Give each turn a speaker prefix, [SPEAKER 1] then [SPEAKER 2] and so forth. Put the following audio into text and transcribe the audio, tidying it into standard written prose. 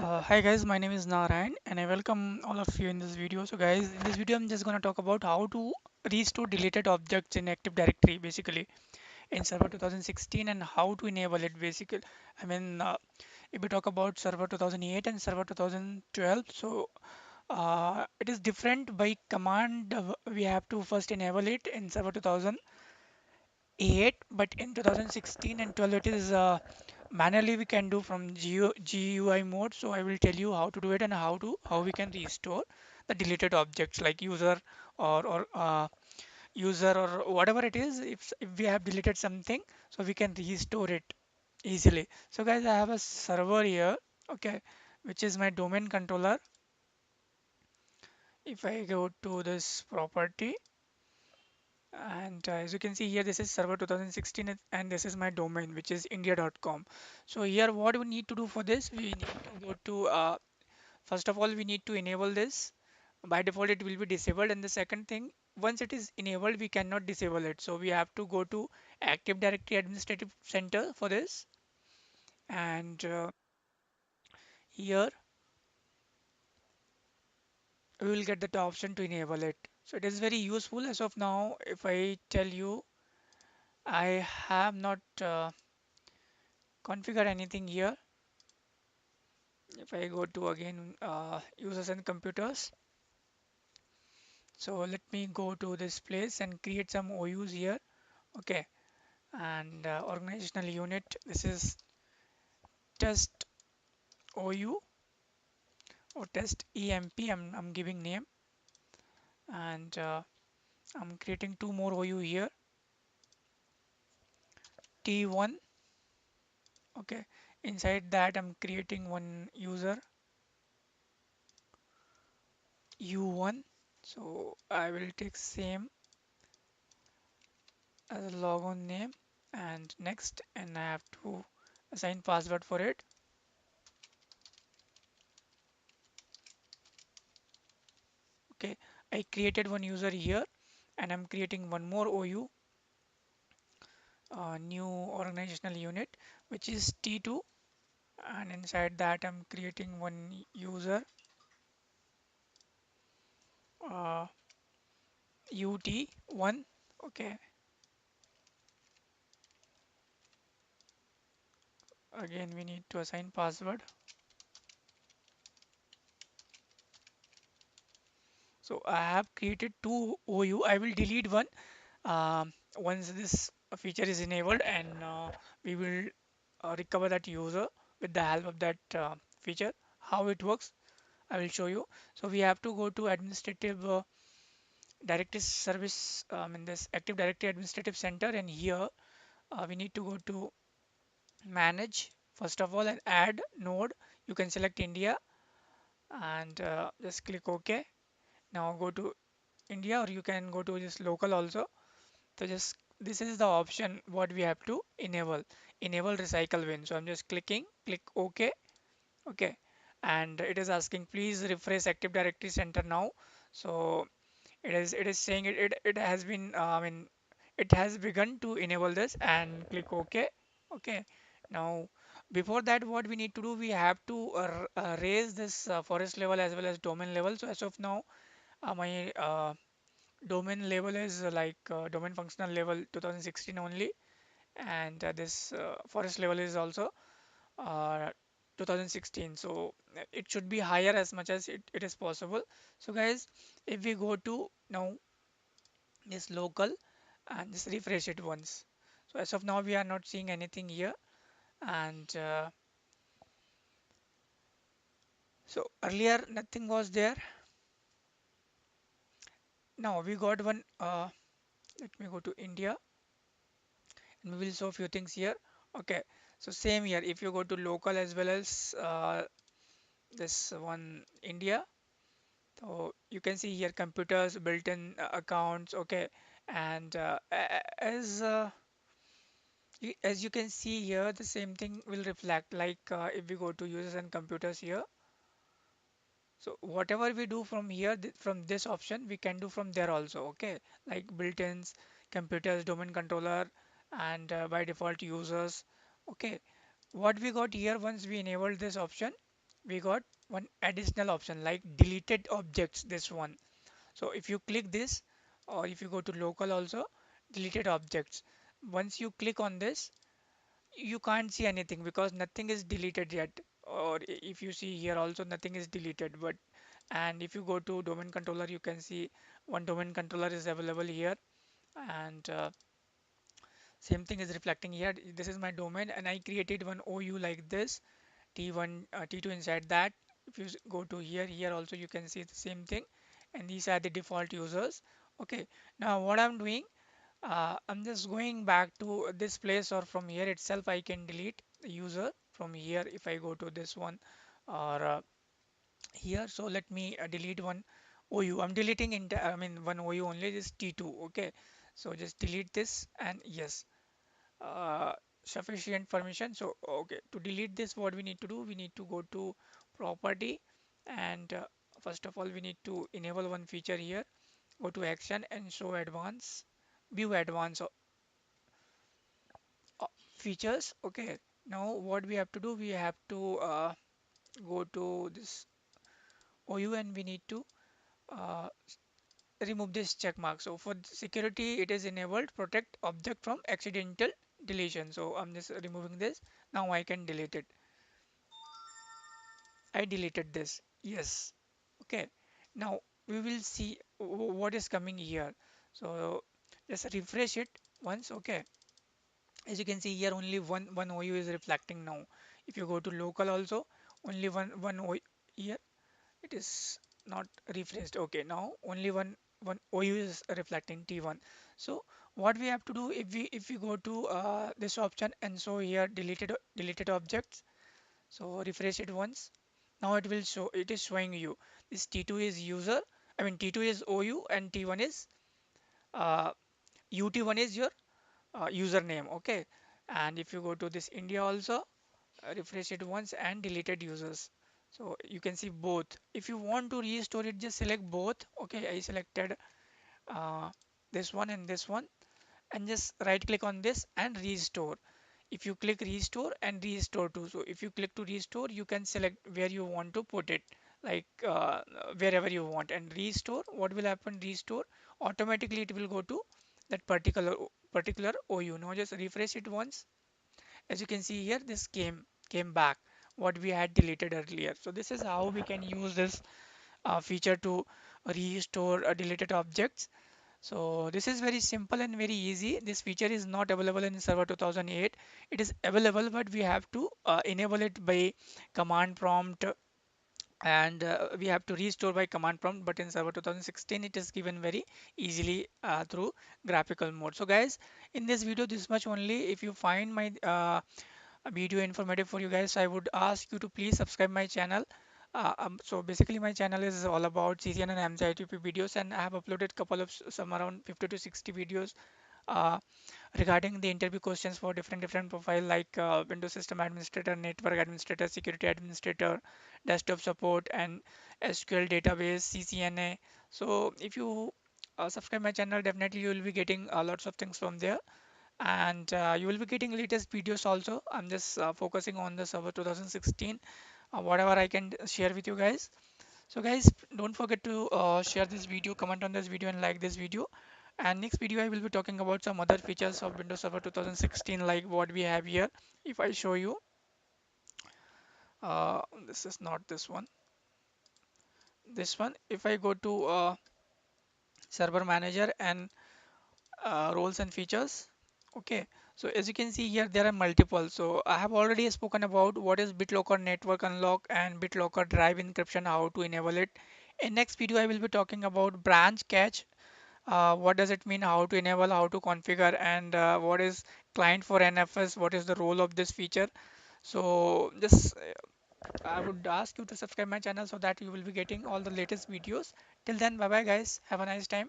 [SPEAKER 1] Hi guys, my name is Narayan and I welcome all of you in this video. So guys, in this video I'm just going to talk about how to restore deleted objects in Active Directory basically in Server 2016 and how to enable it basically. If we talk about Server 2008 and Server 2012, it is different by command. We have to first enable it in Server 2008, but in 2016 and 12 it is manually we can do from GUI mode. So I will tell you how to do it and how we can restore the deleted objects like or user or whatever it is. If we have deleted something, so we can restore it easily. So guys, I have a server here, okay, which is my domain controller. If I go to this property, and as you can see here, this is server 2016 and this is my domain, which is india.com. So here what we need to do for this, we need to go to first of all we need to enable this. By default it will be disabled, and the second thing, once it is enabled we cannot disable it, so we have to go to Active Directory Administrative Center for this. And here we will get the option to enable it. So it is very useful. As of now, if I tell you, I have not configured anything here. If I go to again users and computers, so let me go to this place and create some OUs here. Okay, and organizational unit, this is test OU or test EMP. I'm giving name, and I'm creating two more OU here, T1. Okay, inside that I'm creating one user U1. So I will take same as a logon name and next, and I have to assign password for it. Okay, I created one user here and I'm creating one more OU, new organizational unit, which is T2, and inside that I'm creating one user, uh, UT1. Okay, again we need to assign password. So I have created two OU. I will delete one once this feature is enabled, and we will recover that user with the help of that feature. How it works, I will show you. So we have to go to administrative directory service in this Active Directory Administrative Center, and here we need to go to manage first of all and add node. You can select India and just click OK. Now go to India, or you can go to this local also. So just this is the option what we have to enable recycle bin. So I'm just click OK. Okay, and it is asking please refresh Active Directory Center now. So it is saying it has been it has begun to enable this, and click OK. Okay, now before that what we need to do, we have to raise this forest level as well as domain level. So as of now my domain level is domain functional level 2016 only, and this forest level is also uh, 2016. So it should be higher as much as it is possible. So guys, if we go to now this local and just refresh it once. So as of now we are not seeing anything here, and so earlier nothing was there. Now we got one. Let me go to India and we will show a few things here. Okay, so same here. If you go to local as well as this one India, so you can see here computers, built-in accounts. Okay, and as you can see here, the same thing will reflect like if we go to users and computers here. So whatever we do from here, from this option, we can do from there also. Okay, like built-ins, computers, domain controller, and by default users. Okay, what we got here, once we enable this option, we got one additional option like deleted objects, this one. So if you click this, or if you go to local also, deleted objects. Once you click on this, you can't see anything because nothing is deleted yet. Or if you see here also nothing is deleted. But and if you go to domain controller, you can see one domain controller is available here, and same thing is reflecting here. This is my domain, and I created one OU like this, T1, T2 inside that. If you go to here, here also you can see the same thing, and these are the default users. Okay, now what I'm doing, I'm just going back to this place, or from here itself I can delete the user from here if I go to this one, or here. So let me delete one OU. I'm deleting I mean one OU only, this T2. Okay, so just delete this, and yes, uh, sufficient permission. So okay, to delete this, what we need to do, we need to go to property, and first of all we need to enable one feature here. Go to action and show advanced, view advanced features. Okay, now what we have to do, we have to go to this OU, and we need to uh, remove this check mark. So for security, it is enabled protect object from accidental deletion. So I'm just removing this. Now I can delete it. I deleted this. Yes. Okay. Now we will see what is coming here. So just refresh it once. Okay. As you can see here, only one OU is reflecting now. If you go to local also, only one OU here. It is not refreshed. Okay. Now only one OU is reflecting T1. So what we have to do, if we go to this option and so here deleted objects, so refresh it once. Now it will show, it is showing you this T2 is user, I mean T2 is OU, and T1 is uh, UT1 is your username. Okay, and if you go to this India also, refresh it once and deleted users. So you can see both. If you want to restore it, just select both. Okay, I selected uh, this one and this one, and just right click on this and restore. If you click restore and restore to, so if you click to restore, you can select where you want to put it, like wherever you want, and restore, what will happen, restore automatically, it will go to that particular OU. Now just refresh it once. As you can see here, this came back what we had deleted earlier. So this is how we can use this feature to restore deleted objects. So this is very simple and very easy. This feature is not available in Server 2008. It is available, but we have to enable it by command prompt, and we have to restore by command prompt. But in Server 2016, it is given very easily through graphical mode. So guys, in this video, this much only. If you find my video informative for you guys, I would ask you to please subscribe my channel. So basically my channel is all about CCN and MCITP videos, and I have uploaded couple of some around 50 to 60 videos uh, regarding the interview questions for different profile, like Windows System Administrator, Network Administrator, Security Administrator, Desktop Support, and SQL Database, CCNA. So if you subscribe my channel, definitely you will be getting lots of things from there, and you will be getting latest videos also. I'm just focusing on the Server 2016, whatever I can share with you guys. So guys, don't forget to share this video, comment on this video, and like this video. And next video I will be talking about some other features of Windows Server 2016, like what we have here. If I show you, this is not this one, this one. If I go to server manager and roles and features. Okay, so as you can see here, there are multiple. So I have already spoken about what is BitLocker network unlock and BitLocker drive encryption, how to enable it. In next video, I will be talking about branch cache. What does it mean, how to enable, how to configure, and what is client for NFS, what is the role of this feature. So just I would ask you to subscribe my channel so that you will be getting all the latest videos. Till then, bye bye guys. Have a nice time.